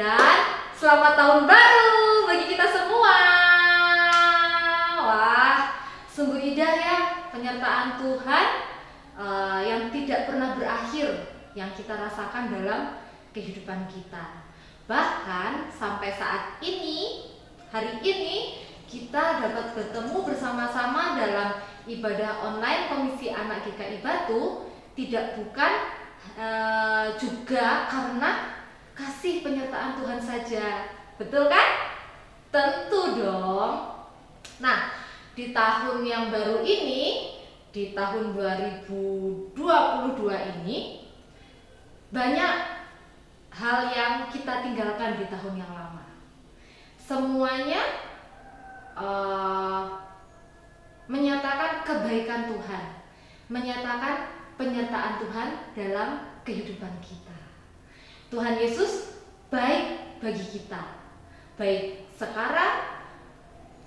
dan selamat tahun baru bagi kita semua. Wah, sungguh indah ya penyertaan Tuhan yang tidak pernah berakhir yang kita rasakan dalam kehidupan kita. Bahkan sampai saat ini, hari ini kita dapat bertemu bersama-sama dalam ibadah online Komisi Anak GKI Batu bukan juga karena kasih penyertaan Tuhan saja. Betul kan? Tentu dong. Nah, di tahun yang baru ini, di tahun 2022 ini, banyak hal yang kita tinggalkan di tahun yang lama. Semuanya menyatakan kebaikan Tuhan, menyatakan penyertaan Tuhan dalam kehidupan kita. Tuhan Yesus baik bagi kita, baik sekarang,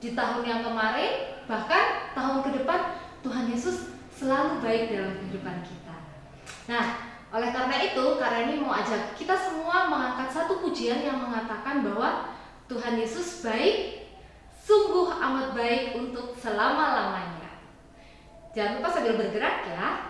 di tahun yang kemarin, bahkan tahun ke depan. Tuhan Yesus selalu baik dalam kehidupan kita. Nah, oleh karena itu, Kak Reni mau ajak kita semua mengangkat satu pujian yang mengatakan bahwa Tuhan Yesus baik, sungguh amat baik untuk selama-lamanya. Jangan lupa sambil bergerak ya.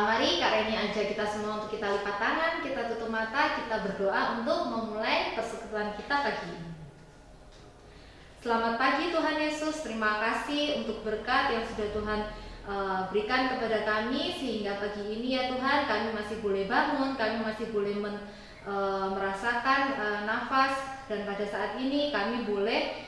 Mari Kak Reni ajak kita semua untuk kita lipat tangan, kita tutup mata, kita berdoa untuk memulai persekutuan kita pagi ini. Selamat pagi Tuhan Yesus, terima kasih untuk berkat yang sudah Tuhan berikan kepada kami, sehingga pagi ini ya Tuhan kami masih boleh bangun, kami masih boleh merasakan nafas, dan pada saat ini kami boleh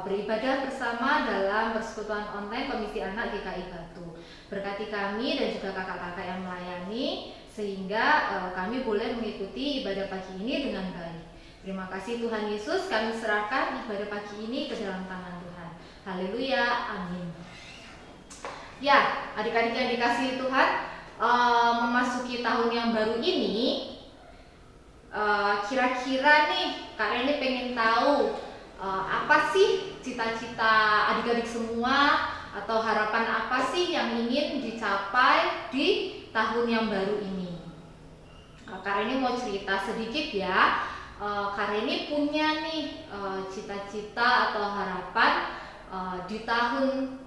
beribadah bersama dalam persekutuan online Komisi Anak GKI Batu. Berkati kami dan juga kakak-kakak yang melayani, sehingga kami boleh mengikuti ibadah pagi ini dengan baik. Terima kasih Tuhan Yesus, kami serahkan ibadah pagi ini ke dalam tangan Tuhan. Haleluya, amin. Ya, adik-adik yang dikasihi Tuhan, memasuki tahun yang baru ini, kira-kira nih Kak Reni pengen tahu apa sih cita-cita adik-adik semua, atau harapan apa sih yang ingin dicapai di tahun yang baru ini. Kak Reni mau cerita sedikit ya. Kak Reni punya nih cita-cita atau harapan di tahun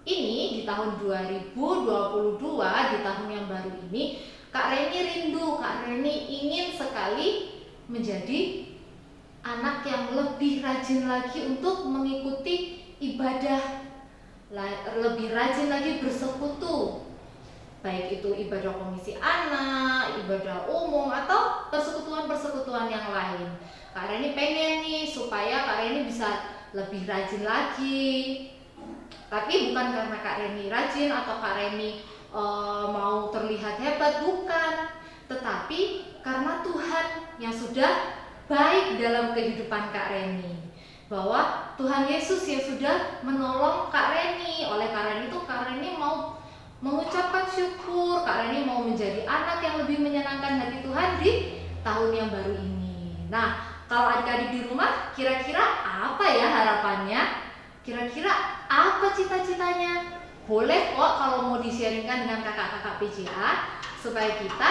ini, di tahun 2022, di tahun yang baru ini. Kak Reni rindu, Kak Reni ingin sekali menjadi anak yang lebih rajin lagi untuk mengikuti ibadah, lebih rajin lagi bersekutu, baik itu ibadah komisi anak, ibadah umum, atau persekutuan-persekutuan yang lain. Kak Reni pengen nih supaya Kak Reni bisa lebih rajin lagi. Tapi bukan karena Kak Reni rajin atau Kak Reni mau terlihat hebat, bukan. Tetapi karena Tuhan yang sudah baik dalam kehidupan Kak Reni, bahwa Tuhan Yesus yang sudah menolong Kak Reni. Oleh karena itu Kak Reni mau mengucapkan syukur, Kak Reni mau menjadi anak yang lebih menyenangkan hati Tuhan di tahun yang baru ini. Nah, kalau adik-adik di rumah, kira-kira apa ya harapannya? Kira-kira apa cita-citanya? Boleh kok kalau mau di-sharingkan dengan kakak-kakak PJA, supaya kita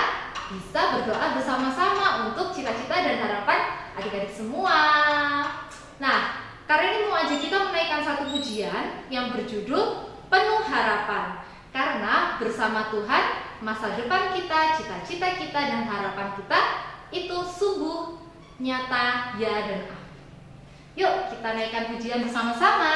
bisa berdoa bersama-sama untuk cita-cita dan harapan adik-adik semua. Nah, karena ini mau ajak kita menaikkan satu pujian yang berjudul Penuh Harapan. Karena bersama Tuhan, masa depan kita, cita-cita kita, dan harapan kita itu sungguh nyata, ya dan amin. Yuk kita naikkan pujian bersama-sama.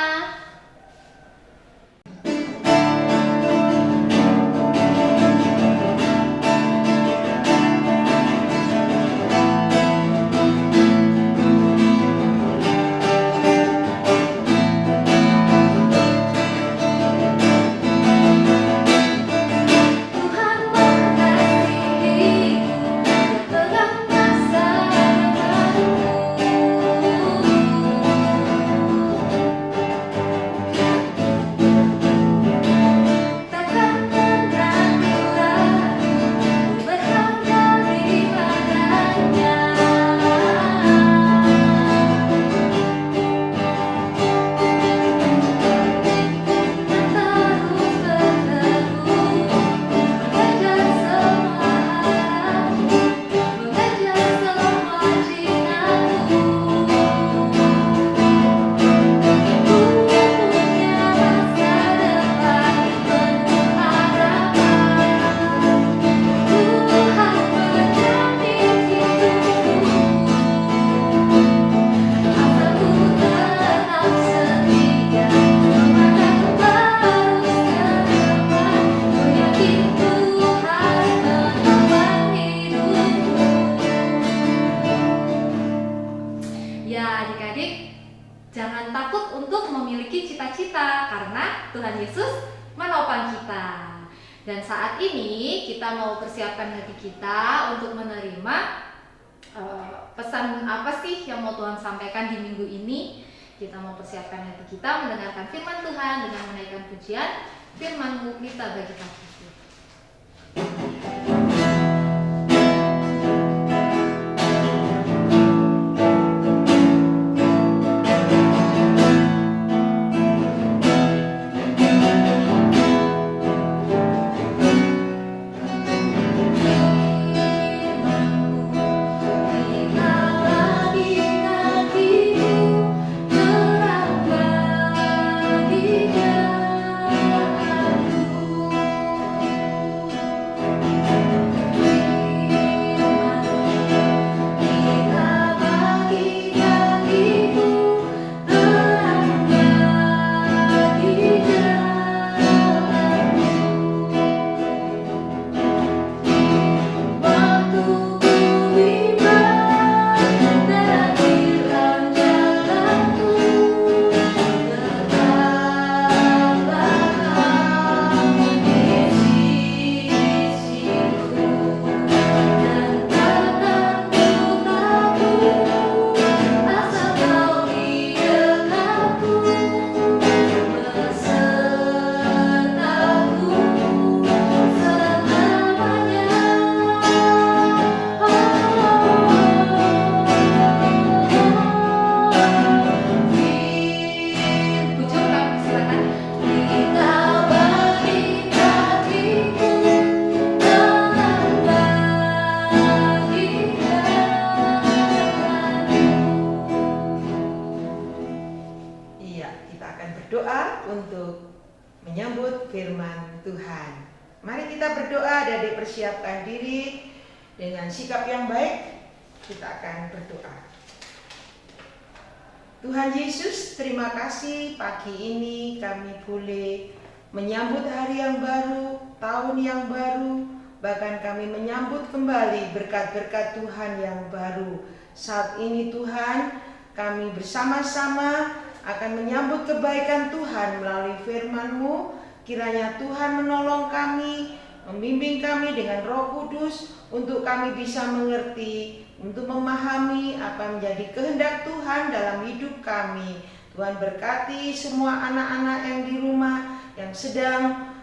Jangan takut untuk memiliki cita-cita karena Tuhan Yesus menopang kita. Dan saat ini kita mau persiapkan hati kita untuk menerima pesan apa sih yang mau Tuhan sampaikan di minggu ini. Kita mau persiapkan hati kita mendengarkan firman Tuhan dengan menaikkan pujian Firman-Mu kita bagi kami. menyambut firman Tuhan. Mari kita berdoa dan dipersiapkan diri dengan sikap yang baik. Kita akan berdoa. Tuhan Yesus, terima kasih pagi ini kami boleh menyambut hari yang baru, tahun yang baru, bahkan kami menyambut kembali berkat-berkat Tuhan yang baru. Saat ini Tuhan, kami bersama-sama akan menyambut kebaikan Tuhan melalui firman-Mu. Kiranya Tuhan menolong kami, membimbing kami dengan Roh Kudus untuk kami bisa mengerti, untuk memahami apa menjadi kehendak Tuhan dalam hidup kami. Tuhan berkati semua anak-anak yang di rumah yang sedang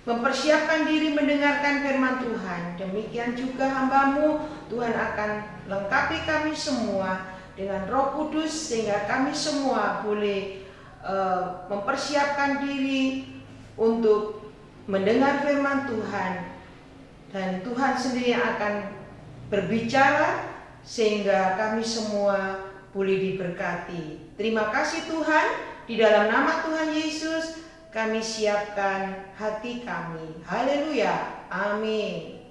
mempersiapkan diri mendengarkan firman Tuhan. Demikian juga hamba-Mu, Tuhan akan lengkapi kami semua dengan Roh Kudus sehingga kami semua boleh mempersiapkan diri untuk mendengar firman Tuhan. Dan Tuhan sendiri akan berbicara sehingga kami semua boleh diberkati. Terima kasih Tuhan, di dalam nama Tuhan Yesus kami siapkan hati kami. Haleluya, amin.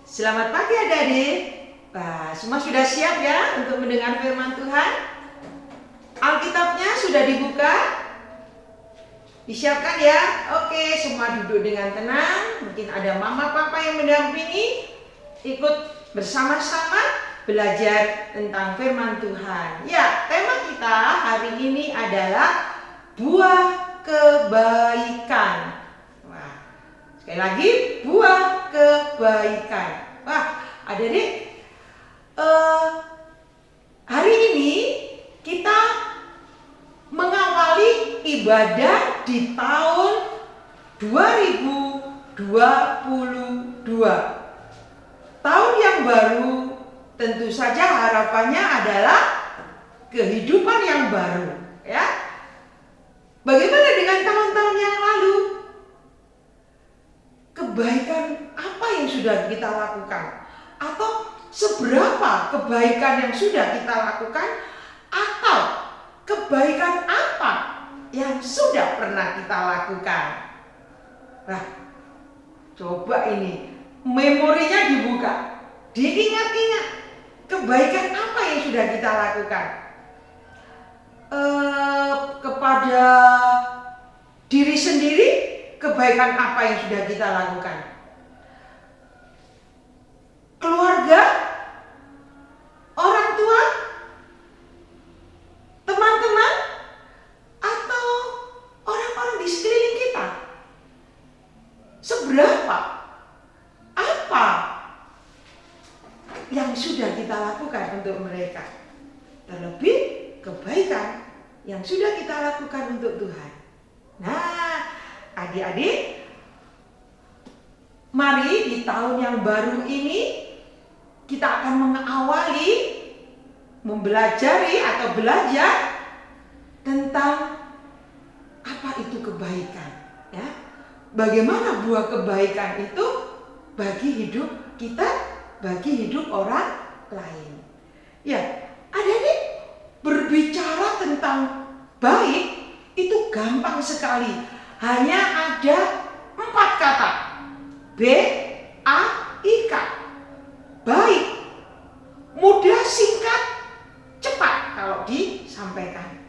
Selamat pagi adik-adik. Semua sudah siap ya untuk mendengar firman Tuhan? Alkitabnya sudah dibuka? Disiapkan ya? Oke, semua duduk dengan tenang. Mungkin ada mama papa yang mendampingi. Ikut bersama-sama belajar tentang firman Tuhan. Ya, tema kita hari ini adalah buah kebaikan. Wah, sekali lagi, buah kebaikan. Wah, adik-adik, hari ini kita mengawali ibadah di tahun 2022. Tahun yang baru, tentu saja harapannya adalah kehidupan yang baru, ya. Bagaimana dengan tahun-tahun yang lalu? Kebaikan apa yang sudah kita lakukan? Atau seberapa kebaikan yang sudah kita lakukan? Atau kebaikan apa yang sudah pernah kita lakukan? Nah, coba ini memorinya dibuka, diingat-ingat kebaikan apa yang sudah kita lakukan kepada diri sendiri. Kebaikan apa yang sudah kita lakukan? Keluarga, orang tua, teman-teman, atau orang-orang di sekeliling kita? Seberapa? Apa yang sudah kita lakukan untuk mereka? Terlebih kebaikan yang sudah kita lakukan untuk Tuhan. Nah, adik-adik, mari di tahun yang baru ini kita akan mengawali mempelajari atau belajar tentang apa itu kebaikan, ya. Bagaimana buah kebaikan itu bagi hidup kita, bagi hidup orang lain. Ya, adik-adik, berbicara tentang baik itu gampang sekali. Hanya ada 4 kata. B-A-I-K. Baik. Mudah, singkat, cepat kalau disampaikan.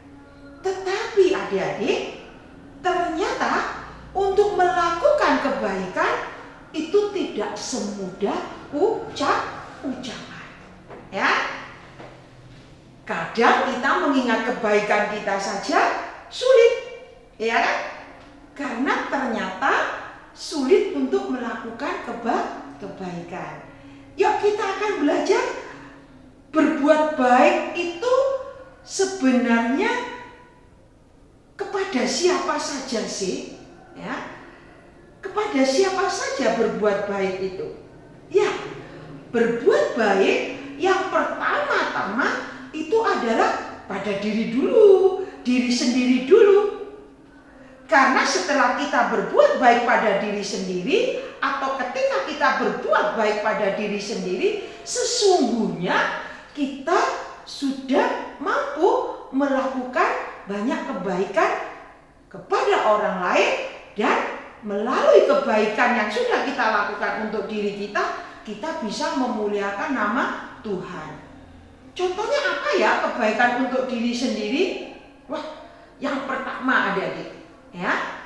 Tetapi adik-adik, ternyata untuk melakukan kebaikan itu tidak semudah ucapan. Ya. Kadang kita mengingat kebaikan kita saja sulit, ya kan? Karena ternyata sulit untuk melakukan kebaikan. Yuk kita akan belajar berbuat baik itu sebenarnya kepada siapa saja sih? Ya. Kepada siapa saja berbuat baik itu? Ya, berbuat baik yang pertama-tama itu adalah pada diri dulu, diri sendiri dulu. Karena setelah kita berbuat baik pada diri sendiri, atau ketika kita berbuat baik pada diri sendiri, sesungguhnya kita sudah mampu melakukan banyak kebaikan kepada orang lain. Dan melalui kebaikan yang sudah kita lakukan untuk diri kita, kita bisa memuliakan nama Tuhan. Contohnya apa ya kebaikan untuk diri sendiri? Wah, yang pertama adik-adik, ya,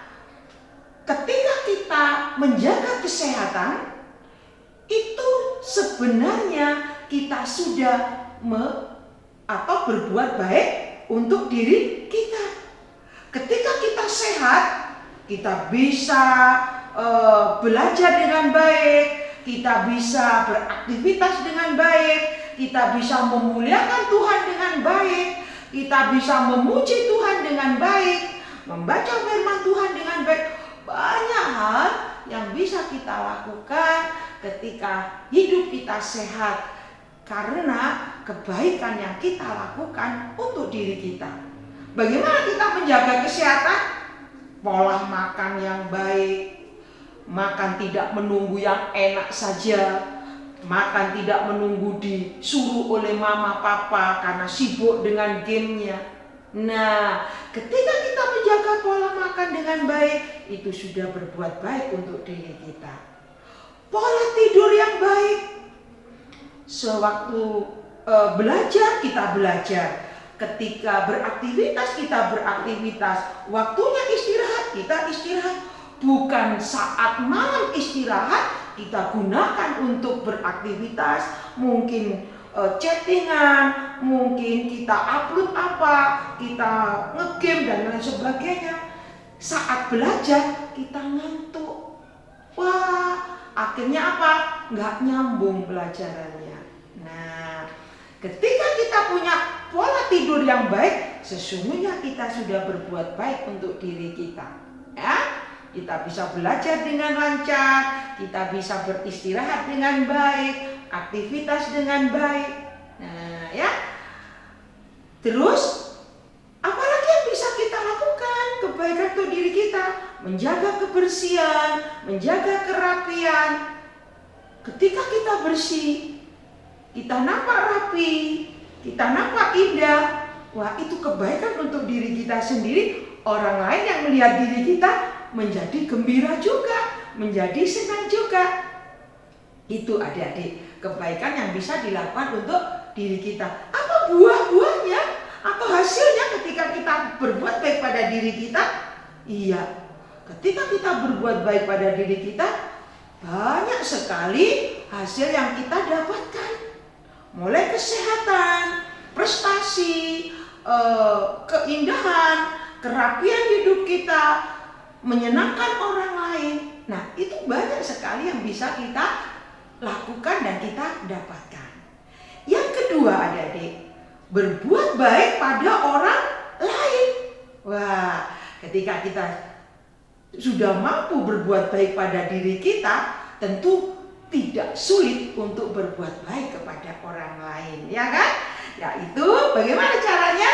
ketika kita menjaga kesehatan, itu sebenarnya kita sudah berbuat baik untuk diri kita. Ketika kita sehat, kita bisa belajar dengan baik, kita bisa beraktivitas dengan baik, kita bisa memuliakan Tuhan dengan baik, kita bisa memuji Tuhan dengan baik, membaca firman Tuhan dengan baik. Banyak hal yang bisa kita lakukan ketika hidup kita sehat, karena kebaikan yang kita lakukan untuk diri kita. Bagaimana kita menjaga kesehatan? Pola makan yang baik, makan tidak menunggu yang enak saja, makan tidak menunggu disuruh oleh mama papa karena sibuk dengan gamenya. Nah, ketika kita menjaga pola makan dengan baik, itu sudah berbuat baik untuk diri kita. Pola tidur yang baik, sewaktu belajar kita belajar, ketika beraktivitas kita beraktivitas, waktunya istirahat kita istirahat. Bukan saat malam istirahat kita gunakan untuk beraktivitas, mungkin chattingan, mungkin kita upload apa, kita ngegame dan lain sebagainya. Saat belajar kita ngantuk. Wah, akhirnya apa? Nggak nyambung pelajarannya. Nah, ketika kita punya pola tidur yang baik, sesungguhnya kita sudah berbuat baik untuk diri kita. Ya, kita bisa belajar dengan lancar, kita bisa beristirahat dengan baik, aktivitas dengan baik. Nah, ya. Terus, apalagi yang bisa kita lakukan kebaikan untuk diri kita? Menjaga kebersihan, menjaga kerapian. Ketika kita bersih, kita nampak rapi, kita nampak indah. Wah, itu kebaikan untuk diri kita sendiri. Orang lain yang melihat diri kita menjadi gembira juga, menjadi senang juga. Itu adik-adik, kebaikan yang bisa dilakukan untuk diri kita. Apa buah-buahnya atau hasilnya ketika kita berbuat baik pada diri kita? Iya, ketika kita berbuat baik pada diri kita, banyak sekali hasil yang kita dapatkan. Mulai kesehatan, prestasi, keindahan, kerapian hidup kita, menyenangkan orang lain. Nah, itu banyak sekali yang bisa kita lakukan dan kita dapatkan. Yang kedua adik-adik, berbuat baik pada orang lain. Wah, ketika kita sudah mampu berbuat baik pada diri kita, tentu tidak sulit untuk berbuat baik kepada orang lain, ya kan? Yaitu bagaimana caranya?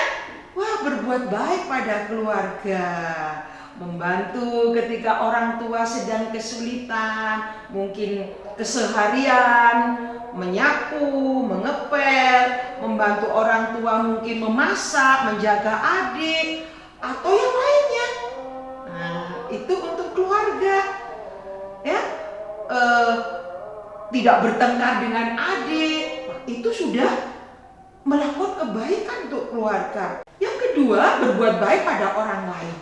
Wah, berbuat baik pada keluarga, membantu ketika orang tua sedang kesulitan, mungkin keseharian, menyapu, mengepel, membantu orang tua mungkin memasak, menjaga adik, atau yang lainnya. Nah, itu untuk keluarga, ya. Tidak bertengkar dengan adik, itu sudah melakukan kebaikan untuk keluarga. Yang kedua, berbuat baik pada orang lain.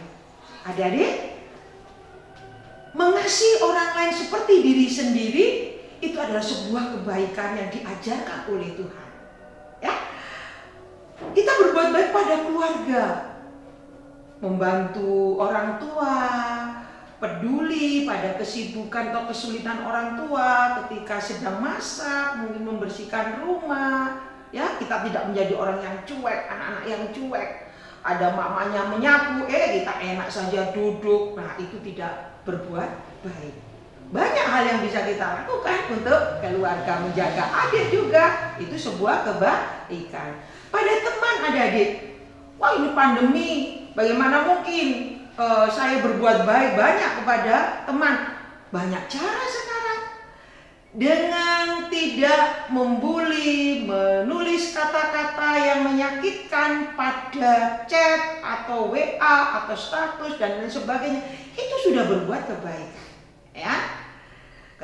Adik-adik, mengasihi orang lain seperti diri sendiri itu adalah sebuah kebaikan yang diajarkan oleh Tuhan. Ya, kita berbuat baik pada keluarga, membantu orang tua, peduli pada kesibukan atau kesulitan orang tua ketika sedang masak, mungkin membersihkan rumah. Ya, kita tidak menjadi orang yang cuek, anak-anak yang cuek. Ada mamanya menyapu, kita enak saja duduk. Nah, itu tidak berbuat baik. Banyak hal yang bisa kita lakukan untuk keluarga, menjaga adik juga. Itu sebuah kebaikan. Pada teman adik-adik, wah ini pandemi, bagaimana mungkin saya berbuat baik banyak kepada teman? Banyak cara sekarang. Dengan tidak membuli, menulis kata-kata yang menyakitkan pada chat atau WA atau status dan lain sebagainya, itu sudah berbuat kebaikan. Ya,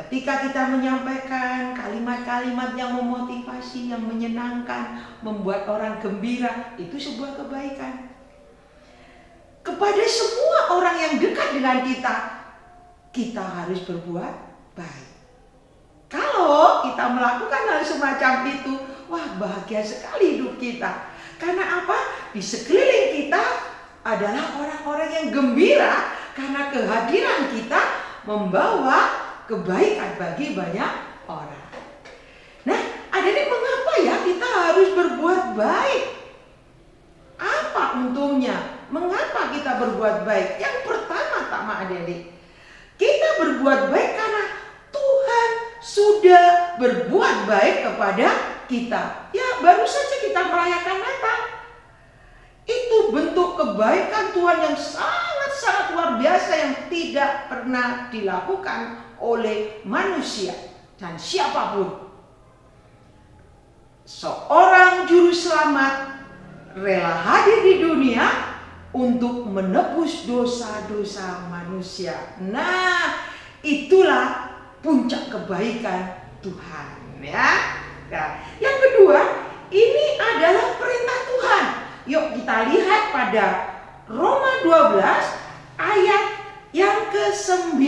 ketika kita menyampaikan kalimat-kalimat yang memotivasi, yang menyenangkan, membuat orang gembira, itu sebuah kebaikan. Kepada semua orang yang dekat dengan kita, kita harus berbuat baik. Kalau kita melakukan hal semacam itu, wah bahagia sekali hidup kita. Karena apa? Di sekeliling kita adalah orang-orang yang gembira karena kehadiran kita membawa kebaikan bagi banyak orang. Nah, adik-adik, mengapa ya kita harus berbuat baik? Apa untungnya? Mengapa kita berbuat baik? Yang pertama-tama adik-adik, kita berbuat baik karena Tuhan sudah berbuat baik kepada kita. Ya, baru saja kita merayakan Natal. Itu bentuk kebaikan Tuhan yang sangat-sangat luar biasa yang tidak pernah dilakukan oleh manusia dan siapapun. seorang juru selamat rela hadir di dunia untuk menebus dosa-dosa manusia. Nah, itulah puncak kebaikan Tuhan, ya. Nah, yang kedua, ini adalah perintah Tuhan. Yuk kita lihat pada Roma 12 ayat yang ke-9.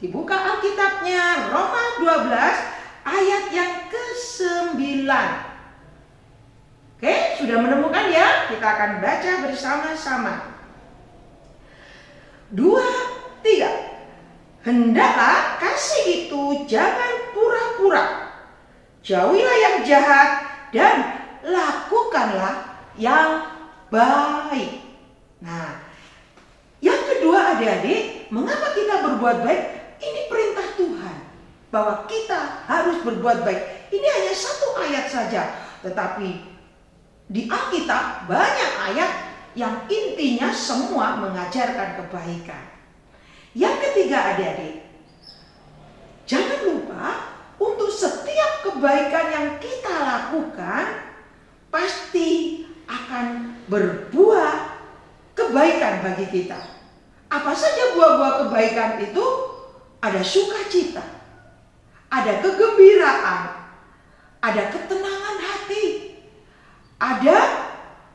Dibuka Alkitabnya, Roma 12 ayat yang ke-9. Oke, sudah menemukan ya? Kita akan baca bersama-sama. 2, 3. Hendaklah kasih itu jangan pura-pura. Jauhilah yang jahat dan lakukanlah yang baik. Nah, yang kedua adik-adik, mengapa kita berbuat baik? Ini perintah Tuhan bahwa kita harus berbuat baik. Ini hanya satu ayat saja, tetapi di Alkitab banyak ayat yang intinya semua mengajarkan kebaikan. Yang ketiga adik-adik, jangan lupa untuk setiap kebaikan yang kita lakukan pasti akan berbuah kebaikan bagi kita. Apa saja buah-buah kebaikan itu? Ada sukacita, ada kegembiraan, ada ketenangan hati, ada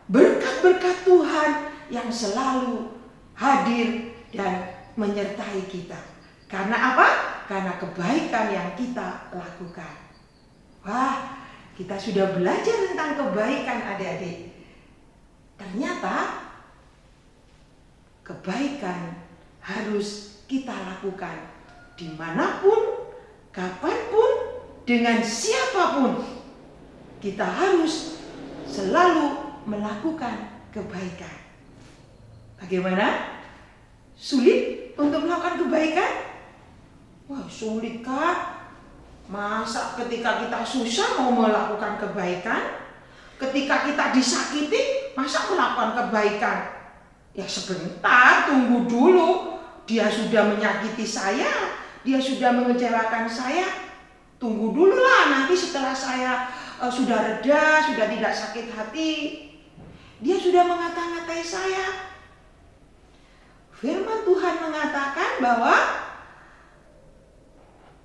berkat-berkat Tuhan yang selalu hadir dan menyertai kita. Karena apa? Karena kebaikan yang kita lakukan. Wah, kita sudah belajar tentang kebaikan adik-adik. Ternyata kebaikan harus kita lakukan dimanapun, kapanpun, dengan siapapun. Kita harus selalu melakukan kebaikan. Bagaimana? Sulit untuk melakukan kebaikan? Wah, sulit kan? Masa ketika kita susah mau melakukan kebaikan? Ketika kita disakiti, masa melakukan kebaikan? Ya sebentar, tunggu dulu. Dia sudah menyakiti saya, dia sudah mengecewakan saya. Tunggu dulu lah, nanti setelah saya sudah reda, sudah tidak sakit hati, dia sudah mengata-ngatai saya. Firman Tuhan mengatakan bahwa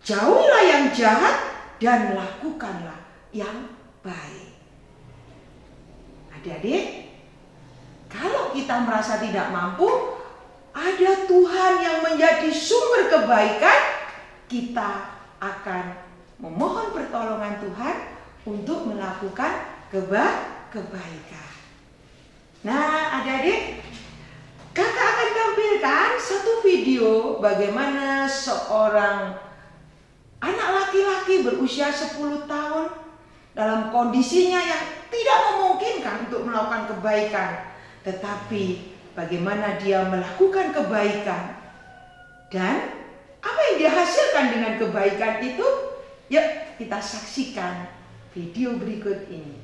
jauhilah yang jahat dan lakukanlah yang baik. Adik-adik, kalau kita merasa tidak mampu, ada Tuhan yang menjadi sumber kebaikan, kita akan memohon pertolongan Tuhan untuk melakukan kebaikan. Nah, adik-adik, kakak akan tampilkan satu video bagaimana seorang anak laki-laki berusia 10 tahun dalam kondisinya yang tidak memungkinkan untuk melakukan kebaikan, tetapi bagaimana dia melakukan kebaikan dan apa yang dia hasilkan dengan kebaikan itu. Yuk kita saksikan video berikut ini.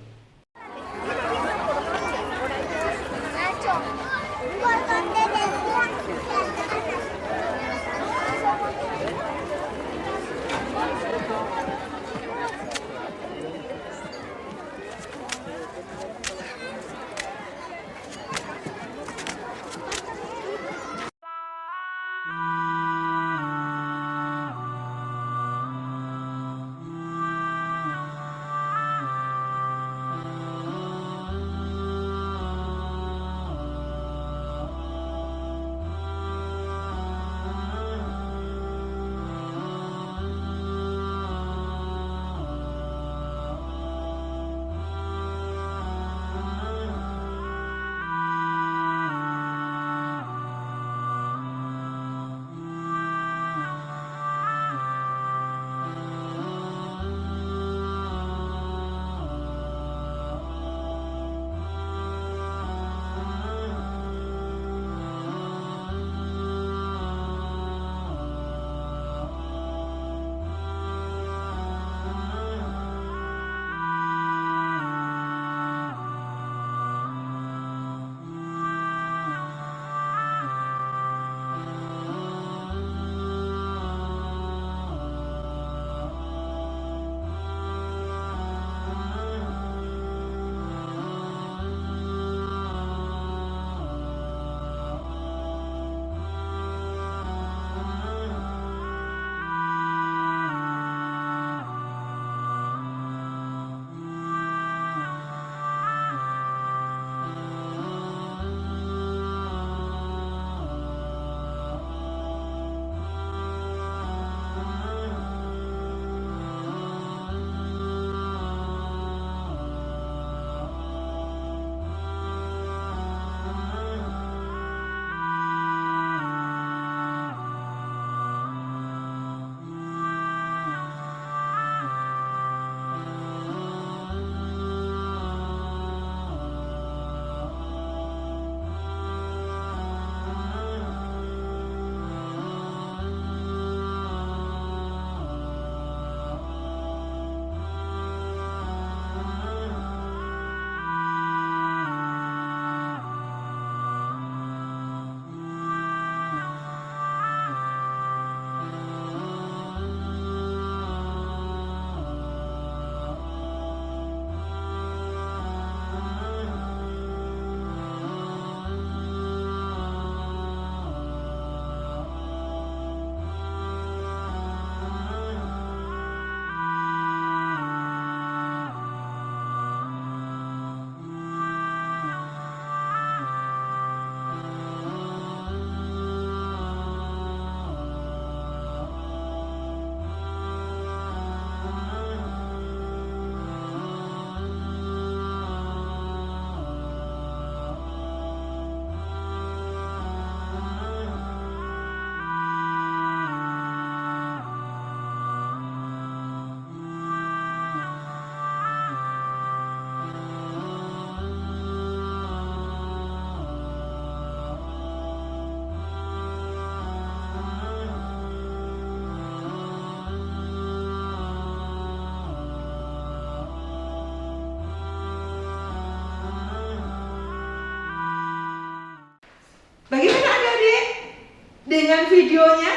dengan videonya?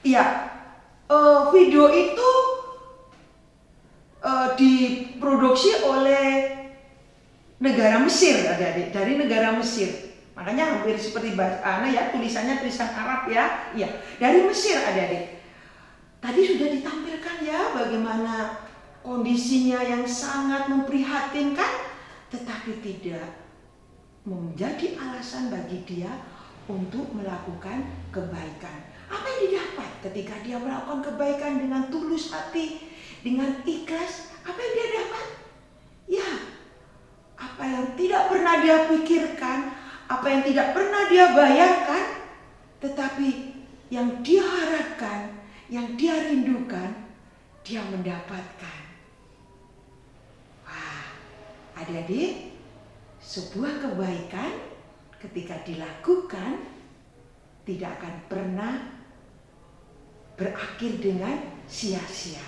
Ya, video itu diproduksi oleh negara Mesir, adik-adik, dari negara Mesir. Makanya hampir seperti tulisannya tulisan Arab ya. Iya, dari Mesir, adik-adik. Tadi sudah ditampilkan ya bagaimana kondisinya yang sangat memprihatinkan, tetapi tidak menjadi alasan bagi dia untuk melakukan kebaikan. Apa yang didapat ketika dia melakukan kebaikan dengan tulus hati, dengan ikhlas? Apa yang dia dapat? Ya, apa yang tidak pernah dia pikirkan, apa yang tidak pernah dia bayangkan, tetapi yang dia harapkan, yang dia rindukan, dia mendapatkan. Wah, adik-adik, sebuah kebaikan ketika dilakukan tidak akan pernah berakhir dengan sia-sia.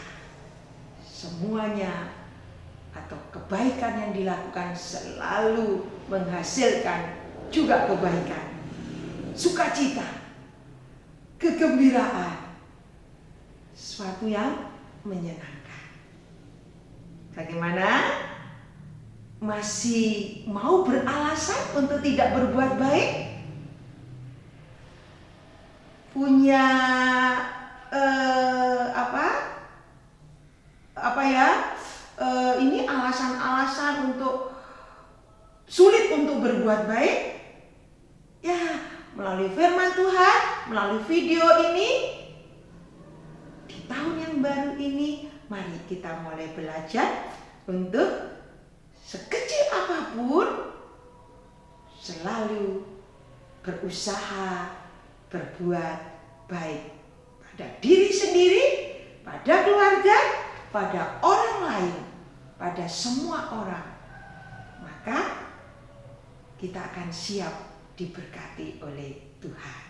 Semuanya atau kebaikan yang dilakukan selalu menghasilkan juga kebaikan, sukacita, kegembiraan, sesuatu yang menyenangkan. Bagaimana? Masih mau beralasan untuk tidak berbuat baik? Punya ini alasan-alasan untuk sulit untuk berbuat baik? Ya, melalui firman Tuhan, melalui video ini, di tahun yang baru ini, mari kita mulai belajar untuk sekecil apapun selalu berusaha berbuat baik pada diri sendiri, pada keluarga, pada orang lain, pada semua orang. Maka kita akan siap diberkati oleh Tuhan.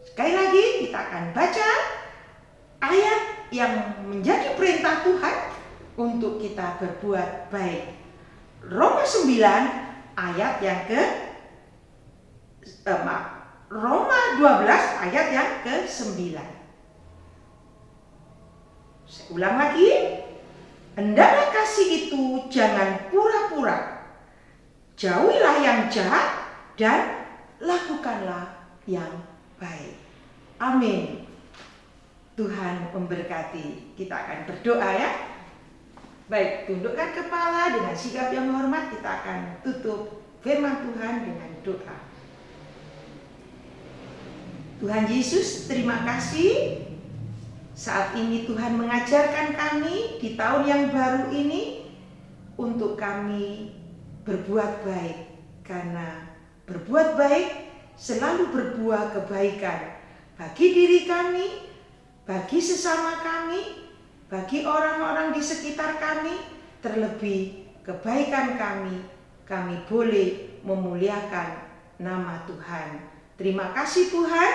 Sekali lagi kita akan baca ayat yang menjadi perintah Tuhan untuk kita berbuat baik. Roma 9 ayat yang Roma 12 ayat yang ke-9. Saya ulang lagi. Hendaklah kasih itu jangan pura-pura. Jauhilah yang jahat dan lakukanlah yang baik. Amin. Tuhan memberkati. Kita akan berdoa ya. Baik, tundukkan kepala dengan sikap yang hormat. Kita akan tutup firman Tuhan dengan doa. Tuhan Yesus, terima kasih. Saat ini Tuhan mengajarkan kami di tahun yang baru ini untuk kami berbuat baik. Karena berbuat baik selalu berbuah kebaikan bagi diri kami, bagi sesama kami, bagi orang-orang di sekitar kami, terlebih kebaikan kami boleh memuliakan nama Tuhan. Terima kasih Tuhan,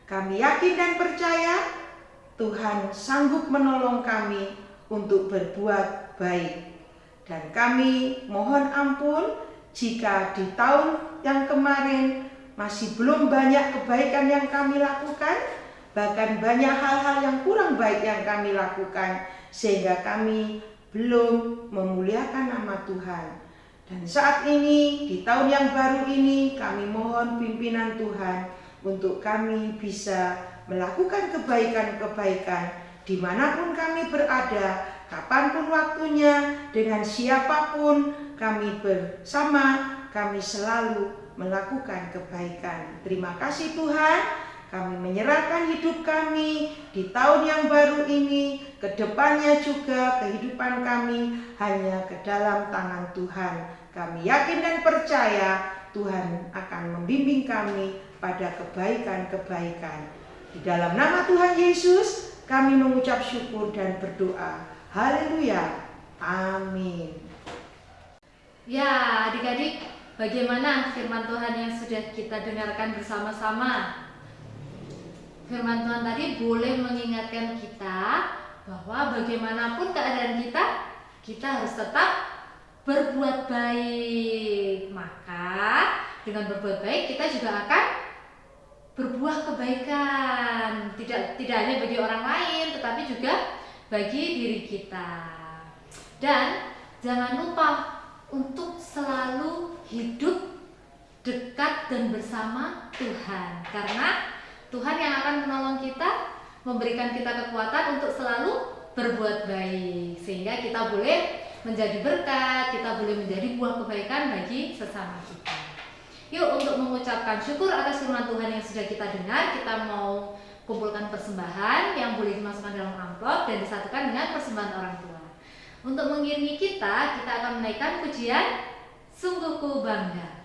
kami yakin dan percaya Tuhan sanggup menolong kami untuk berbuat baik. Dan kami mohon ampun jika di tahun yang kemarin masih belum banyak kebaikan yang kami lakukan, bahkan banyak hal-hal yang kurang baik yang kami lakukan, sehingga kami belum memuliakan nama Tuhan. Dan saat ini, di tahun yang baru ini, kami mohon pimpinan Tuhan untuk kami bisa melakukan kebaikan-kebaikan dimanapun kami berada, kapanpun waktunya, dengan siapapun kami bersama, kami selalu melakukan kebaikan. Terima kasih Tuhan, kami menyerahkan hidup kami di tahun yang baru ini, kedepannya juga kehidupan kami hanya ke dalam tangan Tuhan. Kami yakin dan percaya Tuhan akan membimbing kami pada kebaikan-kebaikan. Di dalam nama Tuhan Yesus, kami mengucap syukur dan berdoa. Haleluya. Amin. Ya, adik-adik, bagaimana firman Tuhan yang sudah kita dengarkan bersama-sama? Firman Tuhan tadi boleh mengingatkan kita bahwa bagaimanapun keadaan kita harus tetap berbuat baik. Maka dengan berbuat baik kita juga akan berbuah kebaikan, tidak hanya bagi orang lain tetapi juga bagi diri kita. Dan jangan lupa untuk selalu hidup dekat dan bersama Tuhan, karena Tuhan yang akan menolong kita, memberikan kita kekuatan untuk selalu berbuat baik, sehingga kita boleh menjadi berkat, kita boleh menjadi buah kebaikan bagi sesama kita. Yuk, untuk mengucapkan syukur atas firman Tuhan yang sudah kita dengar, kita mau kumpulkan persembahan yang boleh dimasukkan dalam amplop dan disatukan dengan persembahan orang tua. Untuk mengiringi kita akan menaikkan pujian Sungguh Ku Bangga.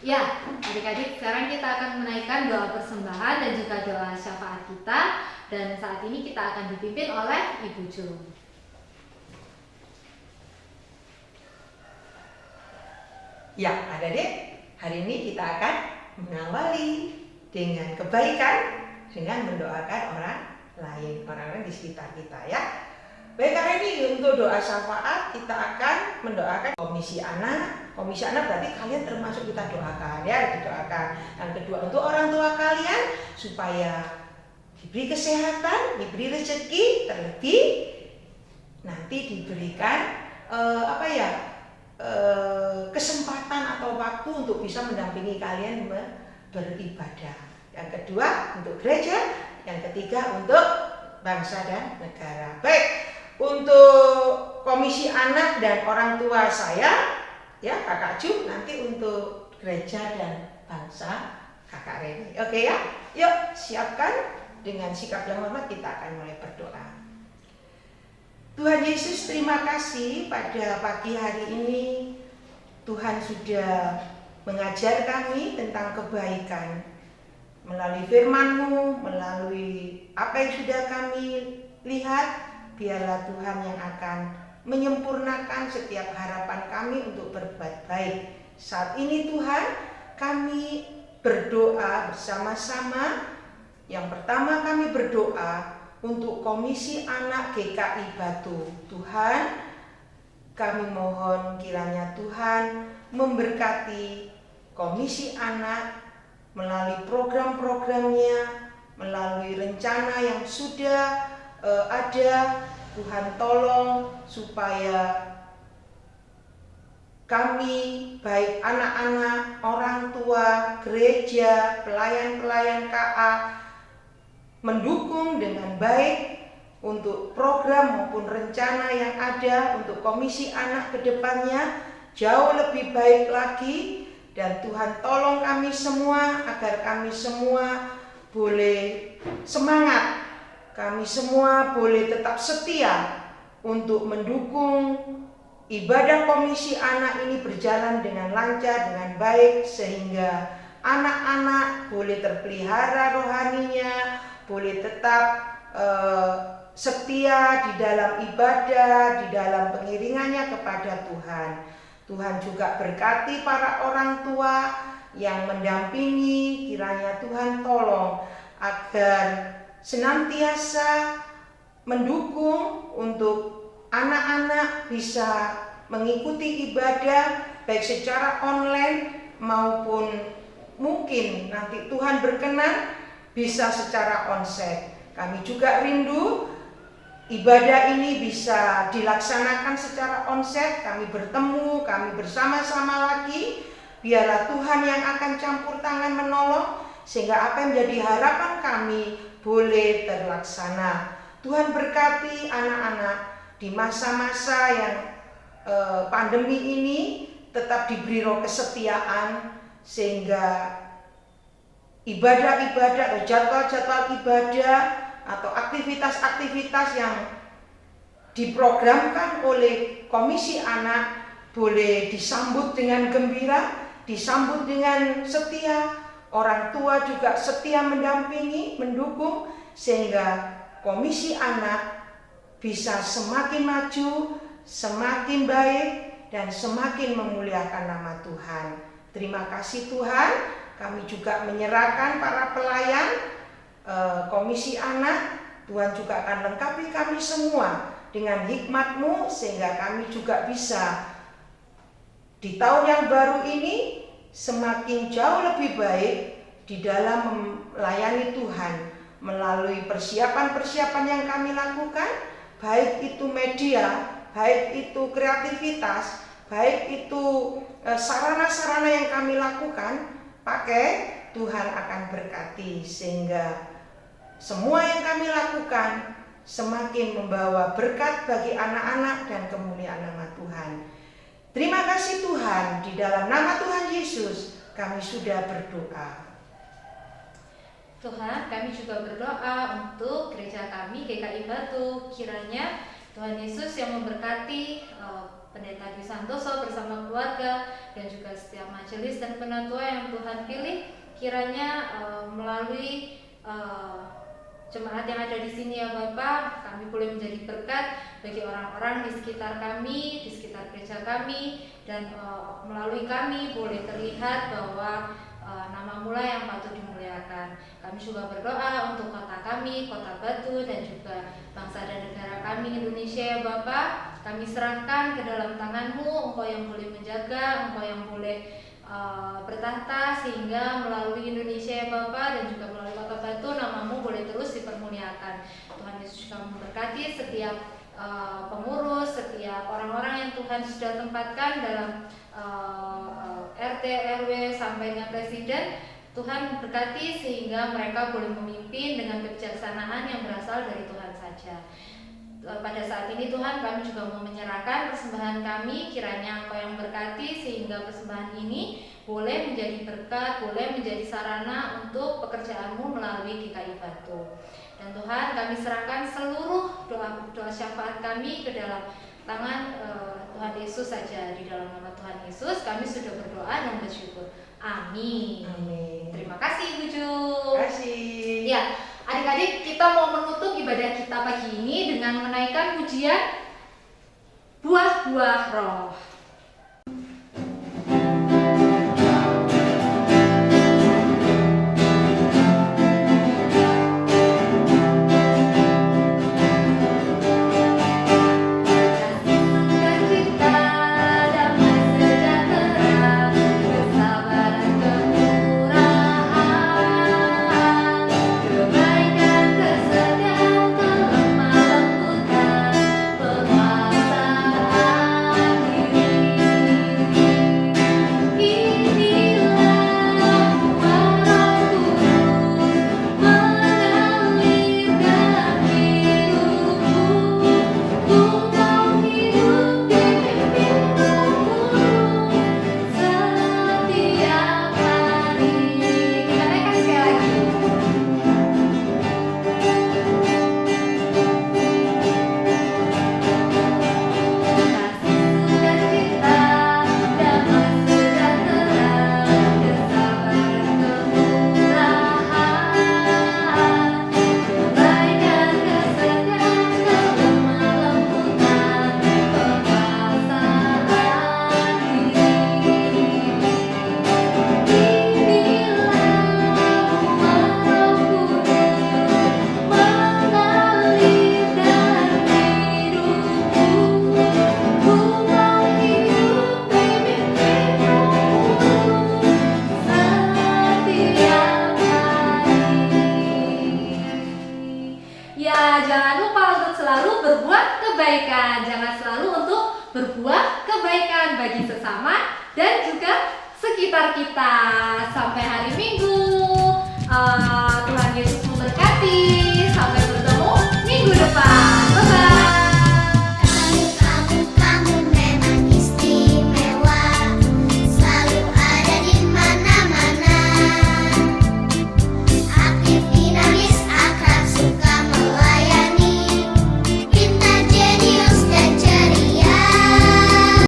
Ya, adik-adik, sekarang kita akan menaikkan doa persembahan dan juga doa syafaat kita. Dan saat ini kita akan dipimpin oleh Ibu Jo. Ya, adik-adik, hari ini kita akan mengawali dengan kebaikan dengan mendoakan orang lain, orang-orang di sekitar kita ya. Baik, hari ini untuk doa syafaat kita akan mendoakan komisi anak. Komisi anak berarti kalian termasuk kita doakan ya, didoakan. Yang kedua untuk orang tua kalian supaya diberi kesehatan, diberi rezeki, terlebih nanti diberikan kesempatan atau waktu untuk bisa mendampingi kalian beribadah. Yang kedua untuk gereja, yang ketiga untuk bangsa dan negara. Baik, untuk komisi anak dan orang tua saya, ya Kakak Ju, nanti untuk gereja dan bangsa Kakak Reni. Oke ya, yuk siapkan dengan sikap yang hormat kita akan mulai berdoa. Tuhan Yesus, terima kasih pada pagi hari ini Tuhan sudah mengajar kami tentang kebaikan melalui firman-Mu, melalui apa yang sudah kami lihat. Biarlah Tuhan yang akan menyempurnakan setiap harapan kami untuk berbuat baik. Saat ini Tuhan, kami berdoa bersama-sama. Yang pertama kami berdoa untuk Komisi Anak GKI Batu. Tuhan, kami mohon kiranya Tuhan memberkati Komisi Anak melalui program-programnya, melalui rencana yang sudah ada. Tuhan tolong supaya kami baik anak-anak, orang tua, gereja, pelayan-pelayan KA mendukung dengan baik untuk program maupun rencana yang ada untuk Komisi Anak ke depannya jauh lebih baik lagi. Dan Tuhan tolong kami semua agar kami semua boleh semangat, kami semua boleh tetap setia untuk mendukung ibadah Komisi Anak ini berjalan dengan lancar, dengan baik, sehingga anak-anak boleh terpelihara rohaninya, boleh tetap setia di dalam ibadah, di dalam pengiringannya kepada Tuhan. Tuhan juga berkati para orang tua yang mendampingi, kiranya Tuhan tolong agar senantiasa mendukung untuk anak-anak bisa mengikuti ibadah baik secara online maupun mungkin nanti Tuhan berkenan bisa secara onsite. Kami juga rindu ibadah ini bisa dilaksanakan secara onsite, kami bertemu, kami bersama-sama lagi. Biarlah Tuhan yang akan campur tangan menolong sehingga apa yang menjadi harapan kami boleh terlaksana. Tuhan berkati anak-anak di masa-masa yang pandemi ini tetap diberi roh kesetiaan sehingga ibadah-ibadah atau jadwal-jadwal ibadah atau aktivitas-aktivitas yang diprogramkan oleh Komisi Anak boleh disambut dengan gembira, disambut dengan setia, orang tua juga setia mendampingi, mendukung sehingga Komisi Anak bisa semakin maju, semakin baik dan semakin memuliakan nama Tuhan. Terima kasih Tuhan, kami juga menyerahkan para pelayan Komisi Anak. Tuhan juga akan lengkapi kami semua dengan hikmat-Mu sehingga kami juga bisa di tahun yang baru ini semakin jauh lebih baik di dalam melayani Tuhan melalui persiapan-persiapan yang kami lakukan, baik itu media, baik itu kreativitas, baik itu sarana-sarana yang kami lakukan, pakai Tuhan akan berkati sehingga semua yang kami lakukan semakin membawa berkat bagi anak-anak dan kemuliaan nama Tuhan. Terima kasih Tuhan, di dalam nama Tuhan Yesus kami sudah berdoa. Tuhan, kami juga berdoa untuk gereja kami GKI Batu. Kiranya Tuhan Yesus yang memberkati Pendeta Dwi Santoso bersama keluarga dan juga setiap majelis dan penatua yang Tuhan pilih. Kiranya melalui jemaat yang ada di sini ya Bapak, kami boleh menjadi berkat bagi orang-orang di sekitar kami, di sekitar gereja kami, dan melalui kami boleh terlihat bahwa nama-Mu lah yang patut dimuliakan. Kami juga berdoa untuk kota kami, kota Batu, dan juga bangsa dan negara kami Indonesia ya Bapak. Kami serahkan ke dalam tangan-Mu, Engkau yang boleh menjaga, Engkau yang boleh bertahta sehingga melalui Indonesia ya Bapak dan juga melalui kota Batu nama-Mu boleh terus dipermuliakan. Tuhan Yesus juga memberkati setiap pengurus, setiap orang-orang yang Tuhan sudah tempatkan dalam RT, RW sampai dengan presiden. Tuhan berkati sehingga mereka boleh memimpin dengan kebijaksanaan yang berasal dari Tuhan saja. Pada saat ini Tuhan, kami juga mau menyerahkan persembahan kami, kiranya Engkau yang berkati sehingga persembahan ini boleh menjadi berkat, boleh menjadi sarana untuk pekerjaan-Mu melalui GKI Batu. Dan Tuhan, kami serahkan seluruh doa syafaat kami ke dalam tangan Tuhan Yesus saja. Di dalam nama Tuhan Yesus kami sudah berdoa dan bersyukur. Amin. Amin. Terima kasih Ibu Ju. Terima kasih. Ya, adik-adik, kita mau menutup ibadah kita pagi ini dengan menaikkan pujian Buah-buah Roh. Penguasaan diri kebaikan. Jangan selalu untuk berbuat kebaikan bagi sesama dan juga sekitar kita. Sampai hari Minggu.